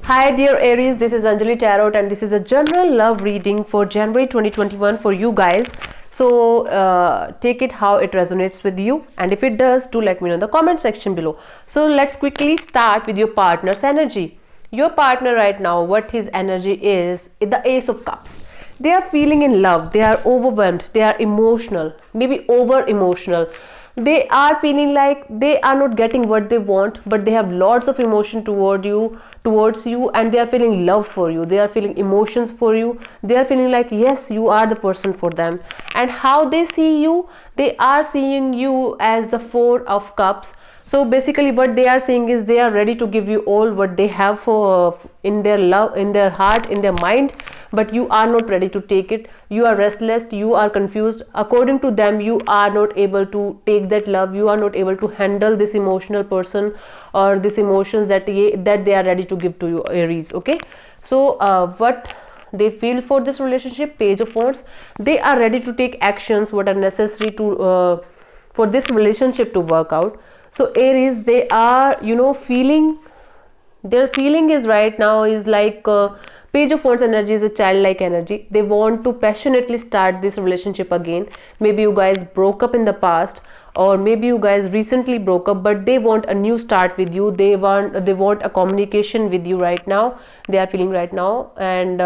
Hi dear Aries, this is Anjali Tarot and this is a general love reading for January 2021 for you guys. So take it how it resonates with you, and if it does, do let me know in the comment section below. So let's quickly start with your partner's energy. Your partner right now, what his energy is the Ace of Cups. They are feeling in love, they are overwhelmed, they are emotional, maybe over emotional. They are feeling like they are not getting what they want, but they have lots of emotion towards you, and they are feeling love for you, they are feeling emotions for you, they are feeling like yes, you are the person for them. And how they see you, they are seeing you as the Four of Cups. So basically what they are saying is they are ready to give you all what they have for in their love, in their heart, in their mind, but you are not ready to take it. You are restless, you are confused. According to them, you are not able to take that love, you are not able to handle this emotional person or this emotions that they are ready to give to you, Aries. Okay, so what they feel for this relationship, Page of Wands. They are ready to take actions what are necessary to for this relationship to work out. So Aries, they are feeling, their feeling is right now is like Page of Wands energy is a childlike energy. They want to passionately start this relationship again. Maybe you guys broke up in the past, or maybe you guys recently broke up, but they want a new start with you. They want a communication with you right now. They are feeling right now, and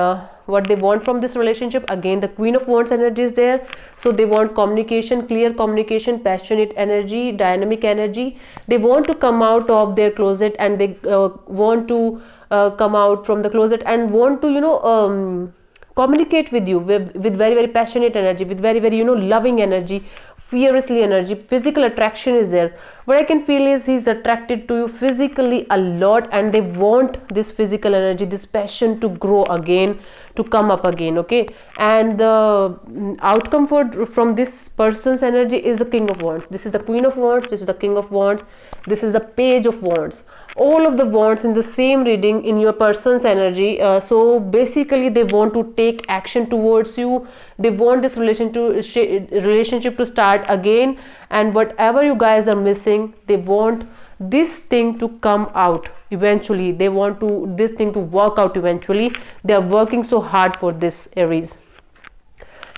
what they want from this relationship, again the Queen of Wands energy is there. So they want communication, clear communication, passionate energy, dynamic energy. They want to come out of their closet, and they want to come out from the closet and want to communicate with you with very very passionate energy, with very very loving energy, fiercely energy. Physical attraction is there. What I can feel is he's attracted to you physically a lot, and they want this physical energy, this passion to grow again, to come up again. Okay, and the outcome from this person's energy is the King of Wands. This is the Queen of Wands, this is the King of Wands, this is the Page of Wands. All of the wands in the same reading in your person's energy. So basically they want to take action towards you. They want this relationship to start again, and whatever you guys are missing, they want this thing to come out eventually. They want this thing to work out eventually. They are working so hard for this, Aries.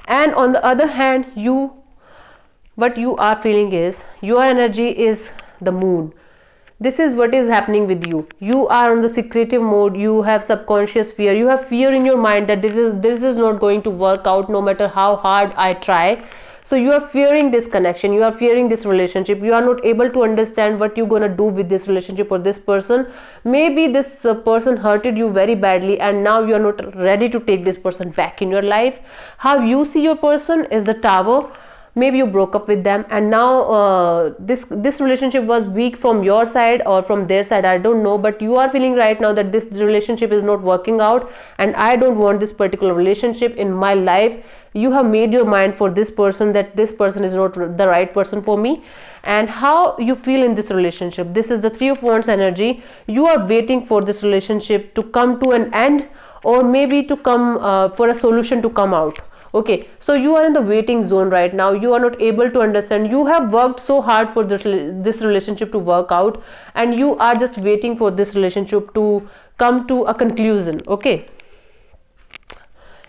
And on the other hand, what you are feeling is your energy is the Moon. This is what is happening with you. You are on the secretive mode. You have subconscious fear. You have fear in your mind that this is not going to work out no matter how hard I try. So you are fearing this connection. You are fearing this relationship. You are not able to understand what you're gonna do with this relationship or this person. Maybe this person hurted you very badly, and now you are not ready to take this person back in your life. How you see your person is the Tower. Maybe you broke up with them, and now this relationship was weak from your side or from their side, I don't know, but you are feeling right now that this relationship is not working out, and I don't want this particular relationship in my life. You have made your mind for this person, that this person is not the right person for me. And how you feel in this relationship, this is the Three of Wands energy. You are waiting for this relationship to come to an end, or maybe to come for a solution to come out. Okay, so you are in the waiting zone right now. You are not able to understand. You have worked so hard for this relationship to work out, and you are just waiting for this relationship to come to a conclusion. Okay,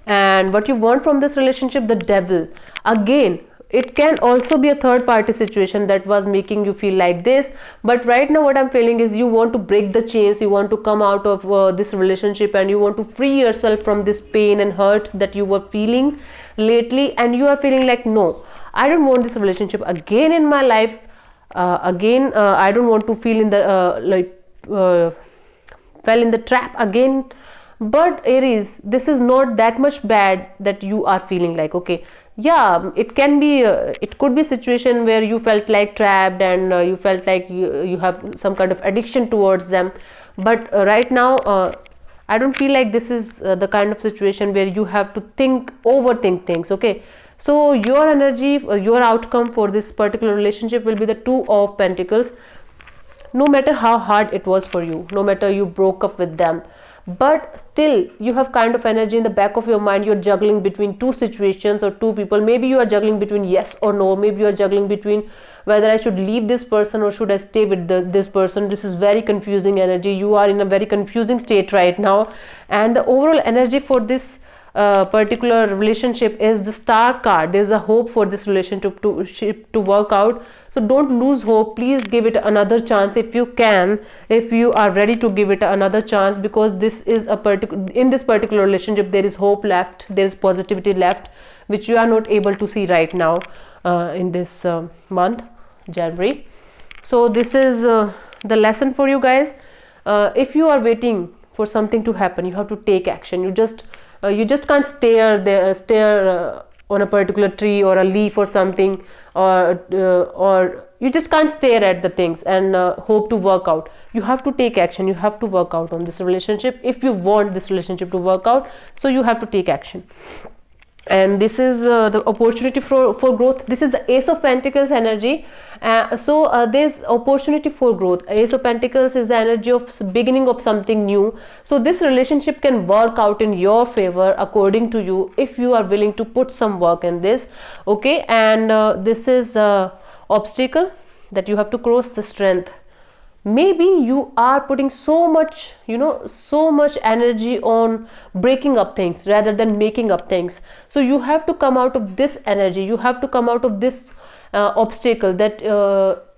and what you want from this relationship, the Devil. Again, it can also be a third party situation that was making you feel like this, but right now what I'm feeling is you want to break the chains. You want to come out of this relationship, and you want to free yourself from this pain and hurt that you were feeling lately, and you are feeling like, no, I don't want this relationship again in my life. I don't want to feel in the fell in the trap again. But Aries, this is not that much bad that you are feeling like. Okay, yeah, it can be it could be a situation where you felt like trapped, and you felt like you have some kind of addiction towards them. But right now I don't feel like this is the kind of situation where you have to overthink things. Okay, so your energy, your outcome for this particular relationship will be the Two of Pentacles. No matter how hard it was for you, no matter you broke up with them, but still you have kind of energy in the back of your mind. You're juggling between two situations or two people. Maybe you are juggling between yes or no. Maybe you are juggling between whether I should leave this person or should I stay with this person. This is very confusing energy. You are in a very confusing state right now, and the overall energy for this particular relationship is the Star card. There's a hope for this relationship to work out. So don't lose hope. Please give it another chance if you can, if you are ready to give it another chance, because this is in this particular relationship there is hope left, there is positivity left, which you are not able to see right now in this month, January. So this is the lesson for you guys. If you are waiting for something to happen, you have to take action. You just can't stare on a particular tree or a leaf or something, or you just can't stare at the things and hope to work out. You have to take action. You have to work out on this relationship if you want this relationship to work out. So you have to take action. And this is the opportunity for growth. This is the Ace of Pentacles energy. So there's opportunity for growth. Ace of Pentacles is the energy of beginning of something new. So this relationship can work out in your favor according to you, if you are willing to put some work in this. Okay, and this is obstacle that you have to cross, the strength. Maybe you are putting so much energy on breaking up things rather than making up things. So you have to come out of this energy. You have to come out of this obstacle that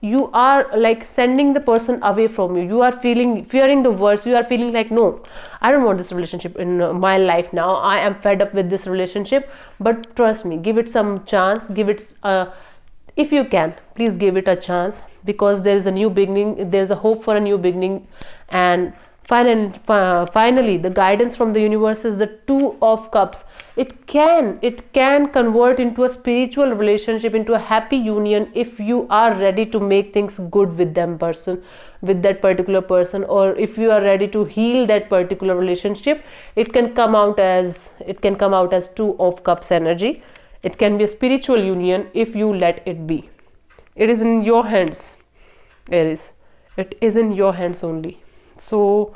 you are like sending the person away from you. You are fearing the worst. You are feeling like, no, I don't want this relationship in my life now. I am fed up with this relationship. But trust me, give it some chance. Give it if you can, please give it a chance, because there is a new beginning. There is a hope for a new beginning. And finally, the guidance from the universe is the Two of Cups. It can convert into a spiritual relationship, into a happy union, if you are ready to make things good with that particular person, or if you are ready to heal that particular relationship. It can come out as Two of Cups energy. It can be a spiritual union if you let it be. It is in your hands, Aries. It is in your hands only. So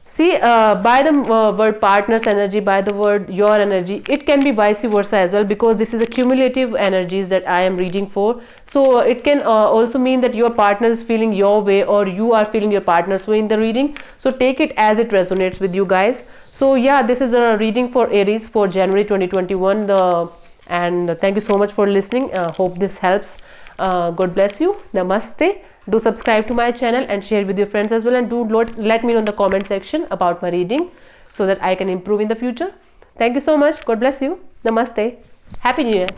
see, by the word partners energy, by the word your energy, it can be vice versa as well, because this is a cumulative energies that I am reading for. So it can also mean that your partner is feeling your way, or you are feeling your partner's way in the reading. So take it as it resonates with you guys. So yeah, this is a reading for Aries for January 2021. And thank you so much for listening. Hope this helps. God bless you. Namaste. Do subscribe to my channel and share with your friends as well, and do let me know in the comment section about my reading so that I can improve in the future. Thank you so much. God bless you. Namaste. Happy New Year.